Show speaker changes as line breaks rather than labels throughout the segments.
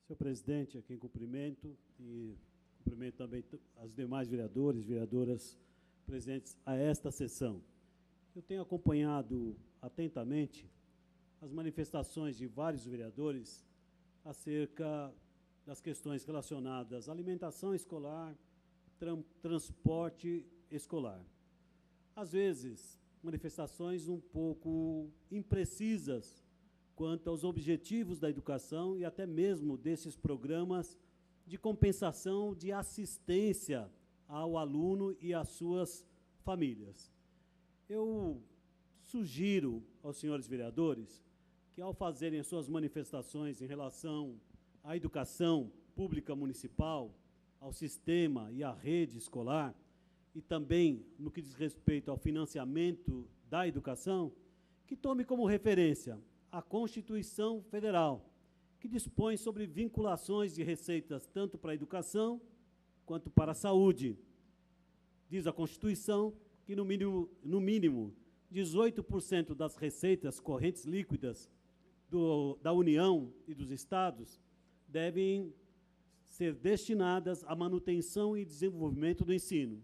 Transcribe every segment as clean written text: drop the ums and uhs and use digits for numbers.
Senhor presidente, a quem cumprimento, e cumprimento também as demais vereadores e vereadoras presentes a esta sessão. Eu tenho acompanhado atentamente as manifestações de vários vereadores acerca das questões relacionadas à alimentação escolar, transporte escolar. Às vezes, manifestações um pouco imprecisas quanto aos objetivos da educação e até mesmo desses programas de compensação de assistência ao aluno e às suas famílias. Eu sugiro aos senhores vereadores que, ao fazerem as suas manifestações em relação à educação pública municipal, ao sistema e à rede escolar, e também no que diz respeito ao financiamento da educação, que tome como referência a Constituição Federal, que dispõe sobre vinculações de receitas tanto para a educação quanto para a saúde. Diz a Constituição que, no mínimo 18% das receitas correntes líquidas da União e dos Estados devem ser destinadas à manutenção e desenvolvimento do ensino.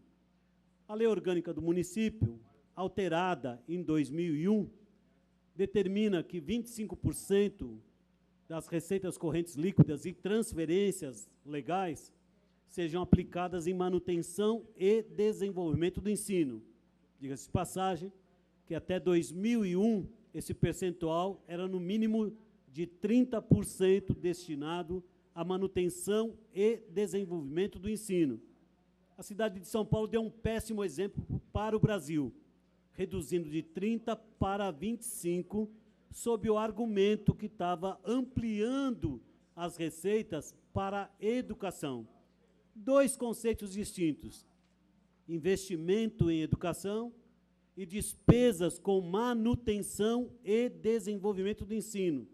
A Lei Orgânica do Município, alterada em 2001, determina que 25% das receitas correntes líquidas e transferências legais sejam aplicadas em manutenção e desenvolvimento do ensino. Diga-se de passagem que até 2001 esse percentual era no mínimo de 30% destinado à manutenção e desenvolvimento do ensino. A cidade de São Paulo deu um péssimo exemplo para o Brasil, reduzindo de 30 para 25, sob o argumento que estava ampliando as receitas para a educação. Dois conceitos distintos: investimento em educação e despesas com manutenção e desenvolvimento do ensino.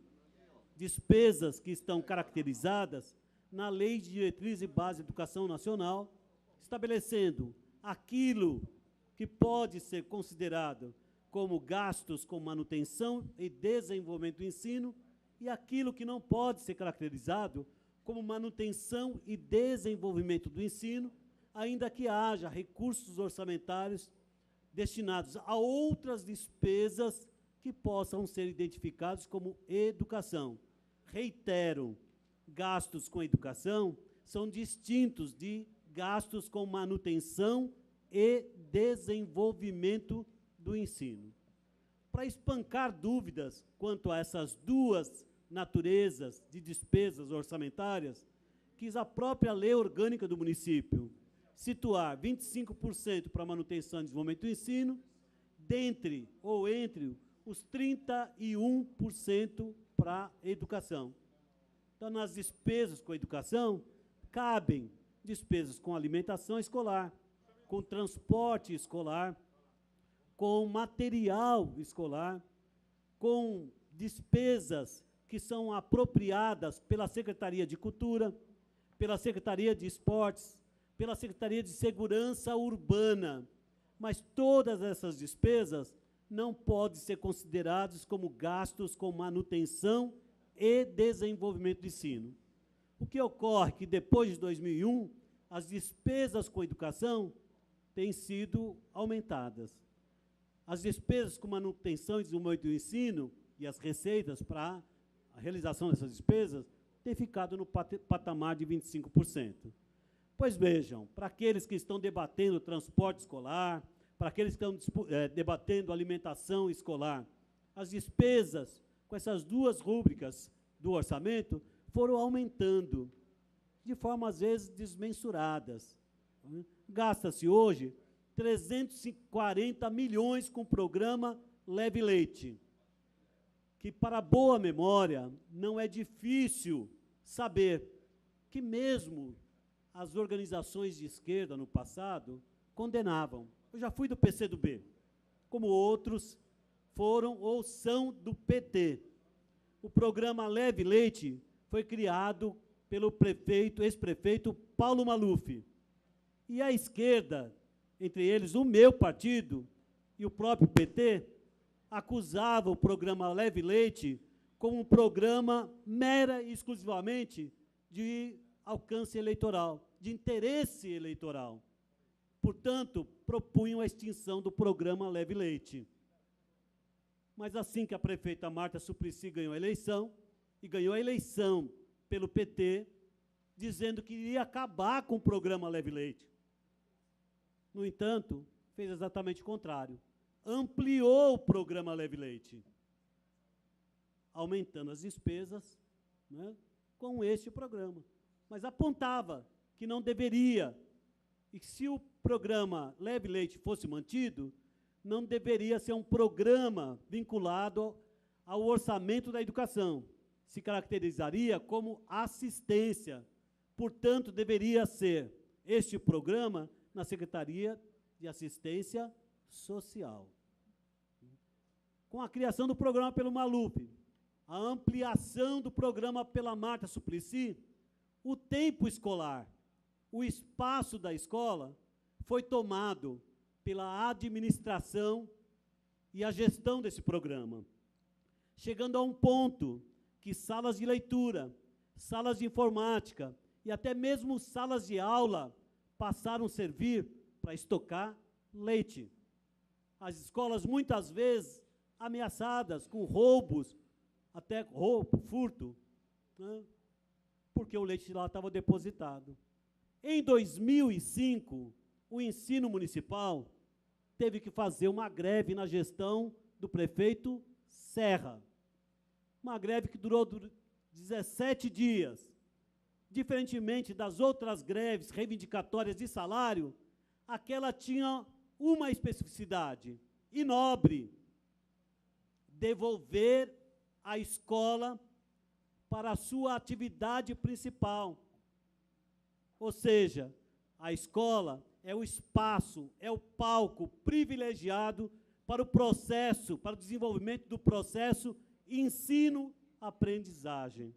Despesas que estão caracterizadas na Lei de Diretriz e Base de Educação Nacional, estabelecendo aquilo que pode ser considerado como gastos com manutenção e desenvolvimento do ensino e aquilo que não pode ser caracterizado como manutenção e desenvolvimento do ensino, ainda que haja recursos orçamentários destinados a outras despesas que possam ser identificados como educação. Reitero, gastos com educação são distintos de gastos com manutenção e desenvolvimento do ensino. Para espancar dúvidas quanto a essas duas naturezas de despesas orçamentárias, quis a própria Lei Orgânica do Município situar 25% para manutenção e desenvolvimento do ensino, dentre ou entre os 31% para educação. Então, nas despesas com educação, cabem despesas com alimentação escolar, com transporte escolar, com material escolar, com despesas que são apropriadas pela Secretaria de Cultura, pela Secretaria de Esportes, pela Secretaria de Segurança Urbana. Mas todas essas despesas não podem ser consideradas como gastos com manutenção e desenvolvimento do ensino. O que ocorre é que, depois de 2001, as despesas com educação têm sido aumentadas. As despesas com manutenção e desenvolvimento do ensino e as receitas para a realização dessas despesas têm ficado no patamar de 25%. Pois vejam, para aqueles que estão debatendo transporte escolar, para aqueles que estão debatendo alimentação escolar, as despesas com essas duas rúbricas do orçamento foram aumentando de forma, às vezes, desmensuradas. Gasta-se hoje 340 milhões com o programa Leve Leite, que, para boa memória, não é difícil saber que mesmo as organizações de esquerda, no passado, condenavam. Eu já fui do PCdoB, como outros foram ou são do PT. O programa Leve Leite foi criado pelo ex-prefeito Paulo Maluf. E a esquerda, entre eles o meu partido e o próprio PT, acusava o programa Leve Leite como um programa mera e exclusivamente de alcance eleitoral, de interesse eleitoral. Portanto, propunham a extinção do programa Leve Leite. Mas assim que a prefeita Marta Suplicy ganhou a eleição, e ganhou a eleição pelo PT, dizendo que iria acabar com o programa Leve Leite. No entanto, fez exatamente o contrário. Ampliou o programa Leve Leite, aumentando as despesas, né, com este programa. Mas apontava que não deveria, e que se o programa Leve Leite fosse mantido, não deveria ser um programa vinculado ao orçamento da educação. Se caracterizaria como assistência. Portanto, deveria ser este programa na Secretaria de Assistência Social. Com a criação do programa pelo Maluf, a ampliação do programa pela Marta Suplicy, o tempo escolar, o espaço da escola foi tomado pela administração e a gestão desse programa, chegando a um ponto que salas de leitura, salas de informática e até mesmo salas de aula passaram a servir para estocar leite. As escolas, muitas vezes, ameaçadas com roubos, até roubo, furto, né, porque o leite lá estava depositado. Em 2005, o ensino municipal teve que fazer uma greve na gestão do prefeito Serra. Uma greve que durou 17 dias. Diferentemente das outras greves reivindicatórias de salário, aquela tinha uma especificidade, e nobre: devolver a escola para a sua atividade principal. Ou seja, a escola é o espaço, é o palco privilegiado para o processo, para o desenvolvimento do processo ensino-aprendizagem.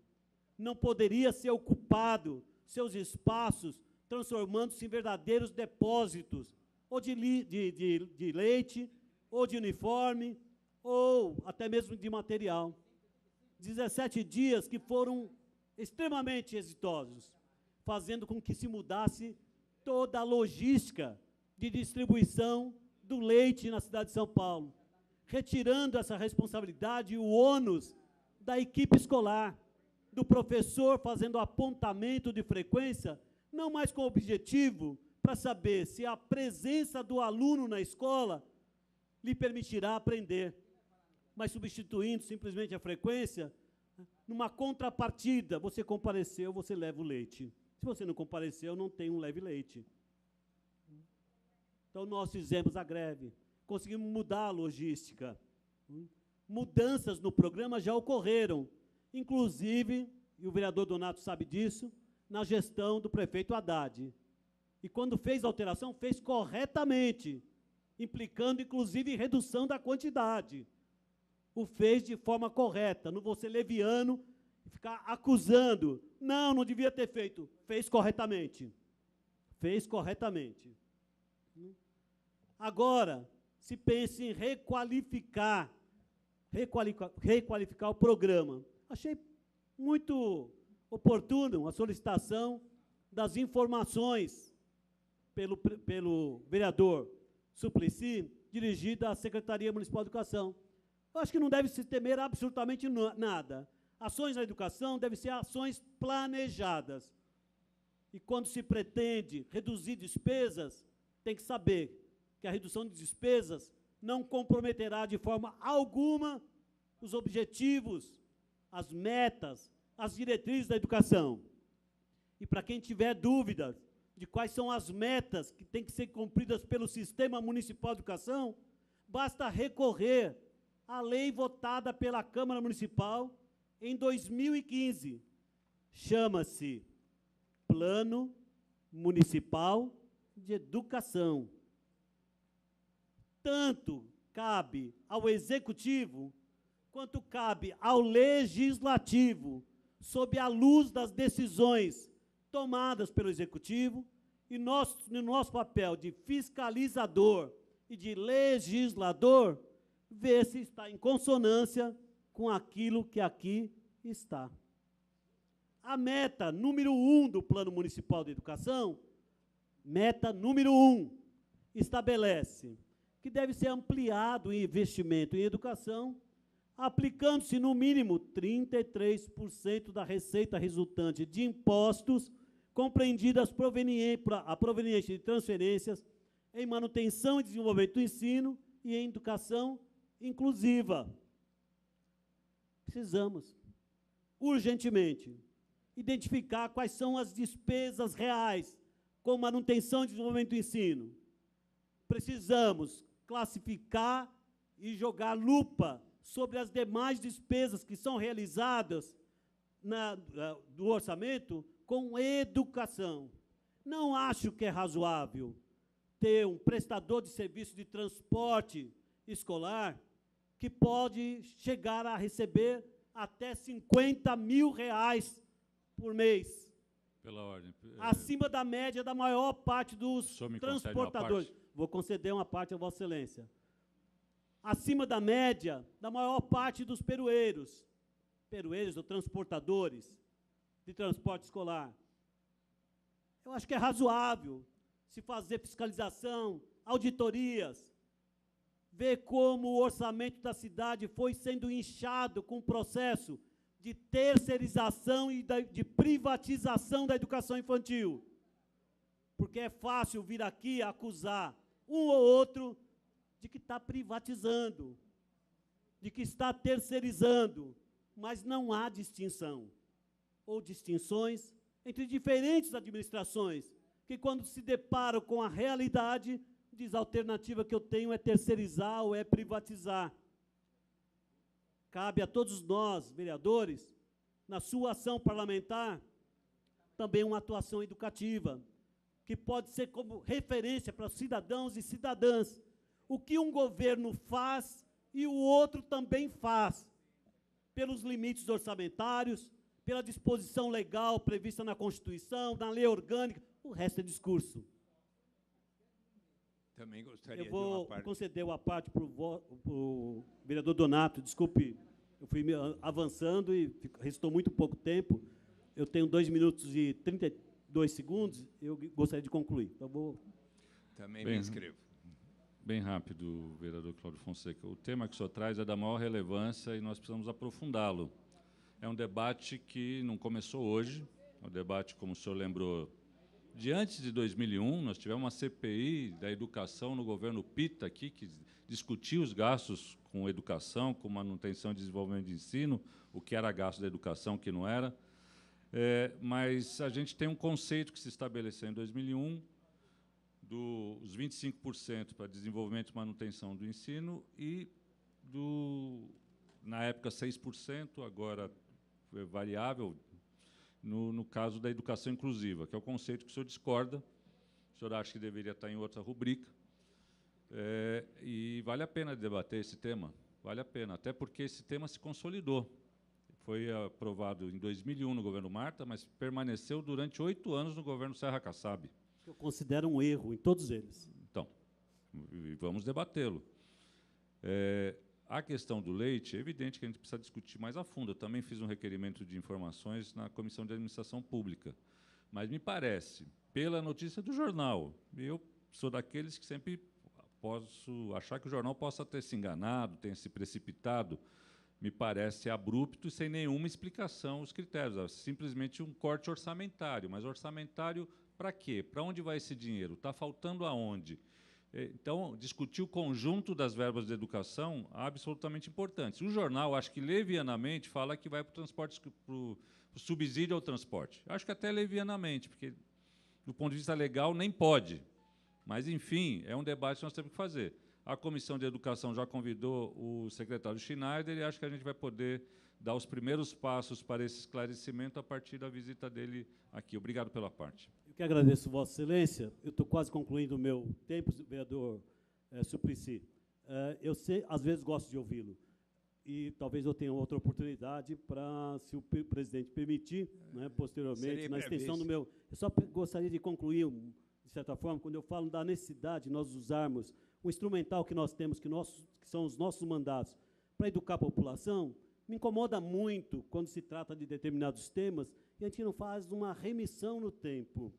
Não poderia ser ocupado seus espaços transformando-se em verdadeiros depósitos, ou de leite, ou de uniforme, ou até mesmo de material. 17 dias que foram extremamente exitosos, fazendo com que se mudasse toda a logística de distribuição do leite na cidade de São Paulo, retirando essa responsabilidade e o ônus da equipe escolar, do professor fazendo apontamento de frequência, não mais com o objetivo para saber se a presença do aluno na escola lhe permitirá aprender, mas substituindo simplesmente a frequência, numa contrapartida: você compareceu, você leva o leite. Se você não compareceu, não tem um leve leite. Então, nós fizemos a greve, conseguimos mudar a logística. Mudanças no programa já ocorreram, inclusive, e o vereador Donato sabe disso, na gestão do prefeito Haddad. E quando fez a alteração, fez corretamente, implicando, inclusive, redução da quantidade. O fez de forma correta, não vou ser leviano e ficar acusando. Não, não devia ter feito. Fez corretamente. Fez corretamente. Agora, se pensa em requalificar o programa. Achei muito oportuno a solicitação das informações pelo vereador Suplicy, dirigida à Secretaria Municipal de Educação. Eu acho que não deve se temer absolutamente nada. Ações na educação devem ser ações planejadas. E quando se pretende reduzir despesas, tem que saber que a redução de despesas não comprometerá de forma alguma os objetivos, as metas, as diretrizes da educação. E para quem tiver dúvidas de quais são as metas que têm que ser cumpridas pelo Sistema Municipal de Educação, basta recorrer à lei votada pela Câmara Municipal em 2015. Chama-se Plano Municipal de Educação. Tanto cabe ao Executivo, quanto cabe ao Legislativo, sob a luz das decisões tomadas pelo Executivo, e no nosso papel de fiscalizador e de legislador, ver se está em consonância com aquilo que aqui está. A meta número 1 do Plano Municipal de Educação, meta número 1, estabelece que deve ser ampliado o investimento em educação, aplicando-se no mínimo 33% da receita resultante de impostos, compreendidas a proveniente de transferências em manutenção e desenvolvimento do ensino e em educação inclusiva. Precisamos, urgentemente, identificar quais são as despesas reais com manutenção e desenvolvimento do ensino. Precisamos classificar e jogar lupa sobre as demais despesas que são realizadas do orçamento com educação. Não acho que é razoável ter um prestador de serviço de transporte escolar que pode chegar a receber até R$50 mil por mês.
Pela ordem.
Acima da média da maior parte dos transportadores. Vou conceder uma parte a Vossa Excelência. Acima da média da maior parte dos peroeiros ou transportadores de transporte escolar. Eu acho que é razoável se fazer fiscalização, auditorias, ver como o orçamento da cidade foi sendo inchado com o processo de terceirização e de privatização da educação infantil. Porque é fácil vir aqui acusar um ou outro de que está privatizando, de que está terceirizando, mas não há distinção ou distinções entre diferentes administrações, que quando se deparam com a realidade, diz a alternativa que eu tenho é terceirizar ou é privatizar. Cabe a todos nós, vereadores, na sua ação parlamentar, também uma atuação educativa, que pode ser como referência para os cidadãos e cidadãs. O que um governo faz e o outro também faz, pelos limites orçamentários, pela disposição legal prevista na Constituição, na lei orgânica, o resto é discurso.
Também gostaria
de uma
parte.
Conceder uma parte para o vereador Donato, desculpe, eu fui avançando e restou muito pouco tempo. Eu tenho 2 minutos e 32 segundos, eu gostaria de concluir. Então,
Também me inscrevo.
Bem rápido, vereador Cláudio Fonseca. O tema que o senhor traz é da maior relevância e nós precisamos aprofundá-lo. É um debate que não começou hoje, é um debate, como o senhor lembrou, de antes de 2001, nós tivemos uma CPI da educação no governo Pita aqui, que discutia os gastos com educação, com manutenção e desenvolvimento de ensino, o que era gasto da educação, o que não era. Mas a gente tem um conceito que se estabeleceu em 2001, dos 25% para desenvolvimento e manutenção do ensino e, na época, 6%, agora é variável, no caso da educação inclusiva, que é o conceito que o senhor discorda, o senhor acha que deveria estar em outra rubrica, e vale a pena debater esse tema, vale a pena, até porque esse tema se consolidou. Foi aprovado em 2001 no governo Marta, mas permaneceu durante 8 anos no governo Serra Kassab.
Eu considero um erro em todos eles.
Então, vamos debatê-lo. A questão do leite, é evidente que a gente precisa discutir mais a fundo. Eu também fiz um requerimento de informações na Comissão de Administração Pública. Mas me parece, pela notícia do jornal, eu sou daqueles que sempre posso achar que o jornal possa ter se enganado, tenha se precipitado. Me parece abrupto e sem nenhuma explicação os critérios. Simplesmente um corte orçamentário. Mas orçamentário para quê? Para onde vai esse dinheiro? Está faltando aonde? Então, discutir o conjunto das verbas de educação é absolutamente importante. O jornal, acho que levianamente, fala que vai para o transporte, para o subsídio ao transporte. Acho que até levianamente, porque, do ponto de vista legal, nem pode. Mas, enfim, é um debate que nós temos que fazer. A Comissão de Educação já convidou o secretário Schneider e acho que a gente vai poder dar os primeiros passos para esse esclarecimento a partir da visita dele aqui. Obrigado pela parte.
Eu que agradeço, Vossa Excelência. Eu estou quase concluindo o meu tempo, vereador Suplicy. Eu sei, às vezes gosto de ouvi-lo, e talvez eu tenha outra oportunidade para, se o presidente permitir, né, posteriormente, na extensão do meu... Eu só gostaria de concluir, de certa forma, quando eu falo da necessidade de nós usarmos o instrumental que nós temos, que são os nossos mandatos, para educar a população. Me incomoda muito, quando se trata de determinados temas, e a gente não faz uma remissão no tempo.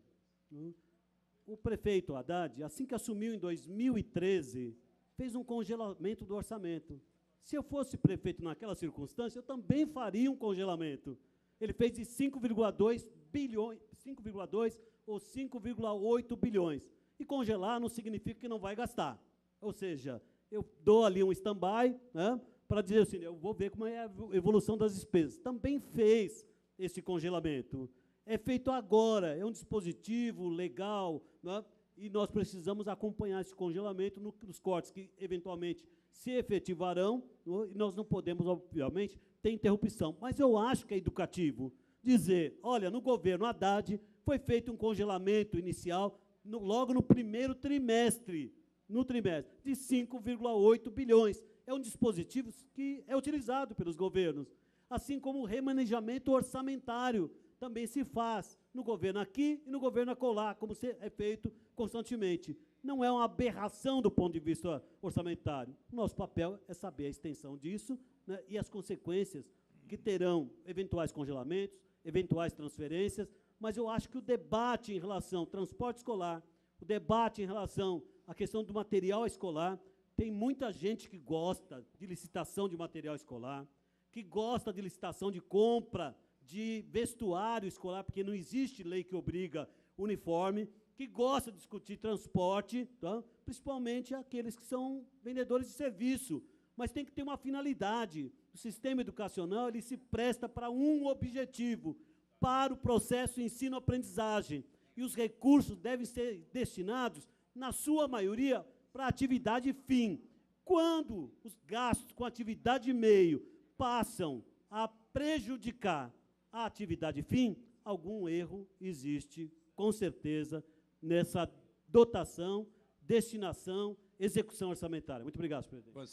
O prefeito Haddad, assim que assumiu em 2013, fez um congelamento do orçamento. Se eu fosse prefeito naquela circunstância, eu também faria um congelamento. Ele fez de 5,2 bilhões, 5,2 ou 5,8 bilhões. E congelar não significa que não vai gastar. Ou seja, eu dou ali um stand-by, né, para dizer assim, eu vou ver como é a evolução das despesas. Também fez esse congelamento. É feito agora, é um dispositivo legal, né, e nós precisamos acompanhar esse congelamento nos cortes que, eventualmente, se efetivarão, e nós não podemos, obviamente, ter interrupção. Mas eu acho que é educativo dizer, olha, no governo Haddad foi feito um congelamento inicial, logo no primeiro trimestre, de 5,8 bilhões. É um dispositivo que é utilizado pelos governos, assim como o remanejamento orçamentário também se faz no governo aqui e no governo acolá, como é feito constantemente. Não é uma aberração do ponto de vista orçamentário. Nosso papel é saber a extensão disso, né, e as consequências que terão eventuais congelamentos, eventuais transferências, mas eu acho que o debate em relação ao transporte escolar, o debate em relação à questão do material escolar, tem muita gente que gosta de licitação de material escolar, que gosta de licitação de compra de vestuário escolar, porque não existe lei que obriga uniforme, que gosta de discutir transporte, tá? Principalmente aqueles que são vendedores de serviço, mas tem que ter uma finalidade. O sistema educacional ele se presta para um objetivo, para o processo ensino-aprendizagem, e os recursos devem ser destinados, na sua maioria, para a atividade fim. Quando os gastos com atividade meio passam a prejudicar a atividade fim, algum erro existe, com certeza, nessa dotação, destinação, execução orçamentária. Muito obrigado, senhor presidente.